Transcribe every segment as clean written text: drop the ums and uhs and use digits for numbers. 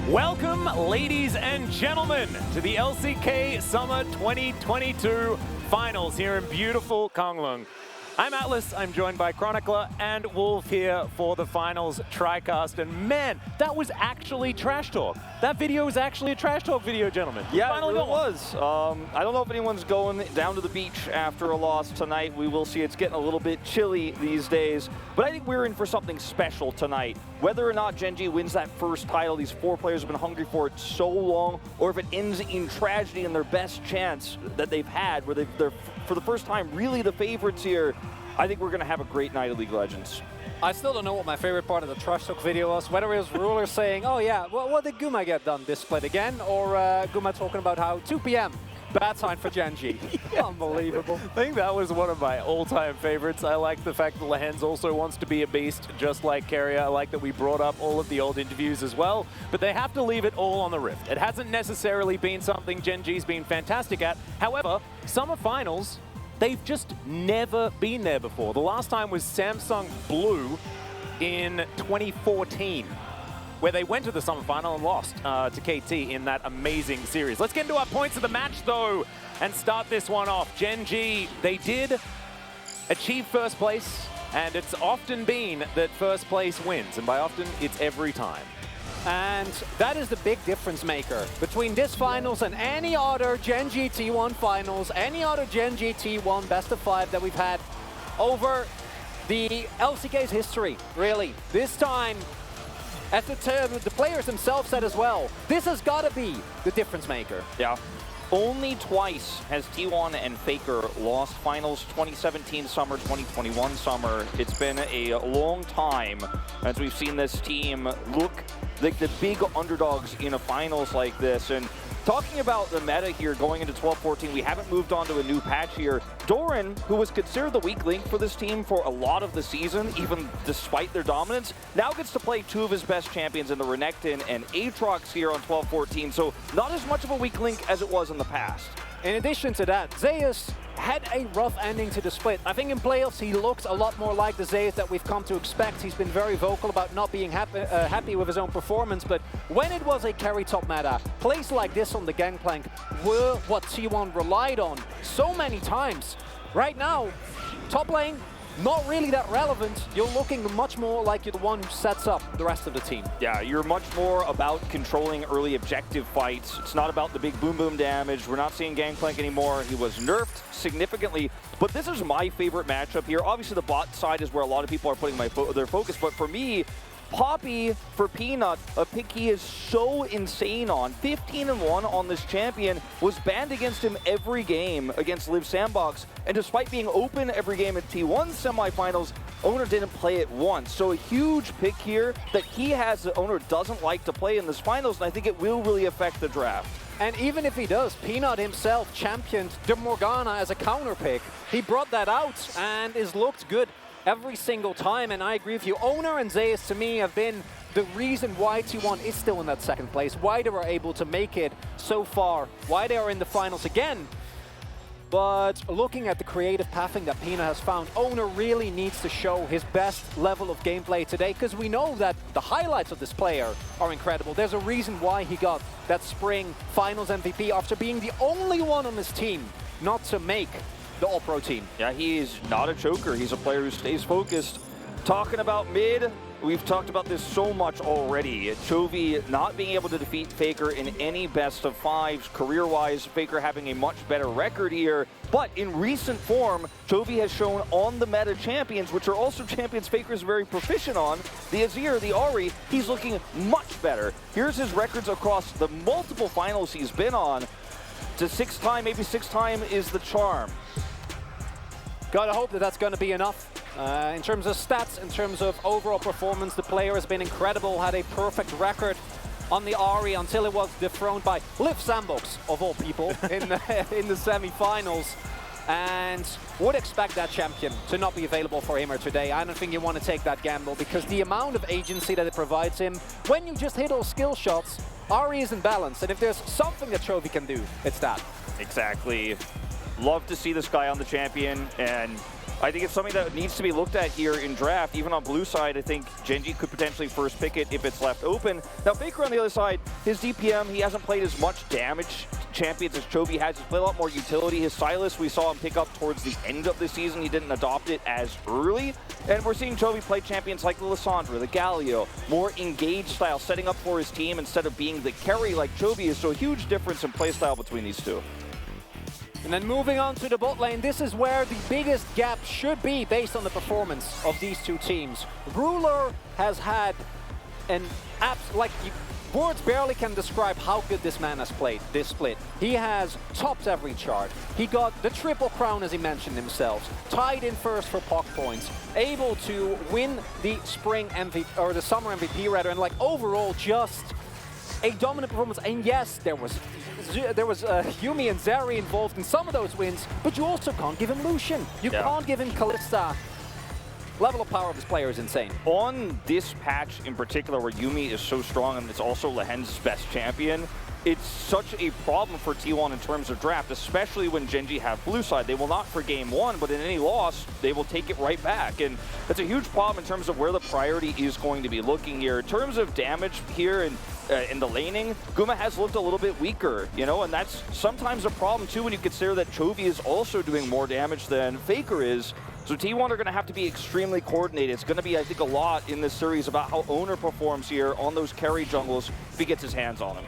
Welcome, ladies and gentlemen, to the LCK Summer 2022 Finals here in beautiful Konglung. I'm Atlas, I'm joined by Chronicler and Wolf here for the Finals TriCast. And man, that was actually trash talk. That video was actually a trash talk video, gentlemen. Yeah, it really was. I don't know if anyone's going down to the beach after a loss tonight. We will see. It's getting a little bit chilly these days. But I think we're in for something special tonight. Whether or not Gen G wins that first title, these four players have been hungry for it so long, or if it ends in tragedy and their best chance that they've had, where they're for the first time really the favorites here, I think we're going to have a great night of League of Legends. I still don't know what my favorite part of the trash talk video was, whether it was Ruler saying, oh yeah, well, what did Guma get done this split again, or Guma talking about how 2 p.m. bad sign for Gen G. Yeah. Unbelievable. I think that was one of my all-time favorites. I like the fact that Lehens also wants to be a beast, just like Carrier. I like that we brought up all of the old interviews as well, but they have to leave it all on the Rift. It hasn't necessarily been something Gen G's been fantastic at. However, Summer Finals, they've just never been there before. The last time was Samsung Blue in 2014, where they went to the Summer Final and lost to KT in that amazing series. Let's get into our points of the match, though, and start this one off. Gen G, they did achieve first place, and it's often been that first place wins, and by often, it's every time. And that is the big difference maker between this finals and any other Gen G T1 finals, any other Gen G T1 best of 5 that we've had over the LCK's history, really. This time, as the players themselves said as well, this has got to be the difference maker. Yeah. Only twice has T1 and Faker lost finals, 2017 summer, 2021 summer. It's been a long time as we've seen this team look like the big underdogs in a finals like this. And talking about the meta here going into 12-14, we haven't moved on to a new patch here. Doran, who was considered the weak link for this team for a lot of the season, even despite their dominance, now gets to play two of his best champions in the Renekton and Aatrox here on 12-14, so not as much of a weak link as it was in the past. In addition to that, Zeus had a rough ending to the split. I think in playoffs he looks a lot more like the Zeus that we've come to expect. He's been very vocal about not being happy with his own performance, but when it was a carry top meta, plays like this on the gangplank were what T1 relied on so many times. Right now, top lane, not really that relevant. You're looking much more like you're the one who sets up the rest of the team. Yeah, you're much more about controlling early objective fights. It's not about the big boom boom damage. We're not seeing Gangplank anymore. He was nerfed significantly, but this is my favorite matchup here. Obviously the bot side is where a lot of people are putting their focus, but for me, Poppy for Peanut, a pick he is so insane on. 15-1 on this champion, was banned against him every game against Live Sandbox, and despite being open every game at T1 semifinals, Owner didn't play it once. So a huge pick here that he has that Owner doesn't like to play in this finals, and I think it will really affect the draft. And even if he does, Peanut himself championed the Morgana as a counter pick. He brought that out and is looked good every single time, and I agree with you. Owner and Zeus, to me, have been the reason why T1 is still in that second place, why they were able to make it so far, why they are in the finals again. But looking at the creative pathing that Peanut has found, Owner really needs to show his best level of gameplay today, because we know that the highlights of this player are incredible. There's a reason why he got that spring finals MVP after being the only one on his team not to make the All-Pro team. Yeah, he's not a choker. He's a player who stays focused. Talking about mid, we've talked about this so much already. Chovy not being able to defeat Faker in any best of fives. Career-wise, Faker having a much better record here. But in recent form, Chovy has shown on the meta champions, which are also champions Faker is very proficient on, the Azir, the Ahri, he's looking much better. Here's his records across the multiple finals he's been on. To 6-time, maybe 6-time is the charm. Gotta hope that that's going to be enough. In terms of stats, in terms of overall performance, the player has been incredible, had a perfect record on the Ahri until it was dethroned by Liv Sandbox, of all people, in the semi-finals. And would expect that champion to not be available for him today. I don't think you want to take that gamble, because the amount of agency that it provides him, when you just hit all skill shots, Ahri is in balance. And if there's something that Chovy can do, it's that. Exactly. Love to see this guy on the champion, and I think it's something that needs to be looked at here in draft. Even on blue side, I think Genji could potentially first pick it if it's left open. Now, Faker on the other side, his DPM, he hasn't played as much damage champions as Chovy has. He's played a lot more utility. His Silas, we saw him pick up towards the end of the season. He didn't adopt it as early. And we're seeing Chovy play champions like the Lissandra, the Galio, more engaged style, setting up for his team instead of being the carry like Chovy is. So a huge difference in play style between these two. And then moving on to the bot lane, this is where the biggest gap should be based on the performance of these two teams. Ruler has had an words barely can describe how good this man has played this split. He has topped every chart. He got the triple crown, as he mentioned himself, tied in first for POC points, able to win the spring MVP, or the summer MVP rather, and like overall just a dominant performance. And yes, there was Yuumi and Zeri involved in some of those wins, but you also can't give him Lucian. You can't give him Kalista. Level of power of this player is insane. On this patch in particular, where Yuumi is so strong and it's also Lehen's best champion, it's such a problem for T1 in terms of draft, especially when Genji have blue side. They will not for game one, but in any loss, they will take it right back. And that's a huge problem in terms of where the priority is going to be looking here. In terms of damage here in the laning, Guma has looked a little bit weaker, you know, and that's sometimes a problem too when you consider that Chovy is also doing more damage than Faker is. So T1 are going to have to be extremely coordinated. It's going to be, I think, a lot in this series about how Owner performs here on those carry jungles if he gets his hands on them.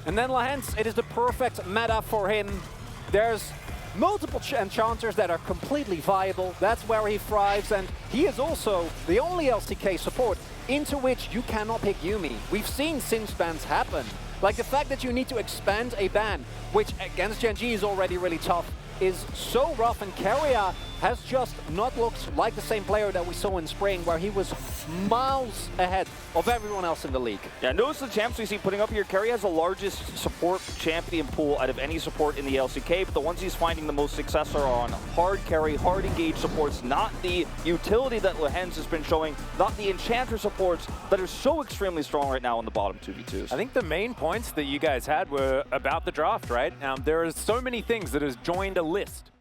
And then Lehens, it is the perfect meta for him. There's multiple enchanters that are completely viable. That's where he thrives, and he is also the only LCK support into which you cannot pick Yuumi. We've seen Singe bans happen. Like the fact that you need to expand a ban, which against Genji is already really tough, is so rough, and Keria has just not looked like the same player that we saw in spring, where he was miles ahead of everyone else in the league. Yeah, notice the champs we see putting up here. Keria has the largest support champion pool out of any support in the LCK, but the ones he's finding the most success are on hard carry, hard engage supports, not the utility that Lehens has been showing, not the enchanter supports that are so extremely strong right now in the bottom 2v2s. I think the main points that you guys had were about the draft, right? There are so many things that has joined a list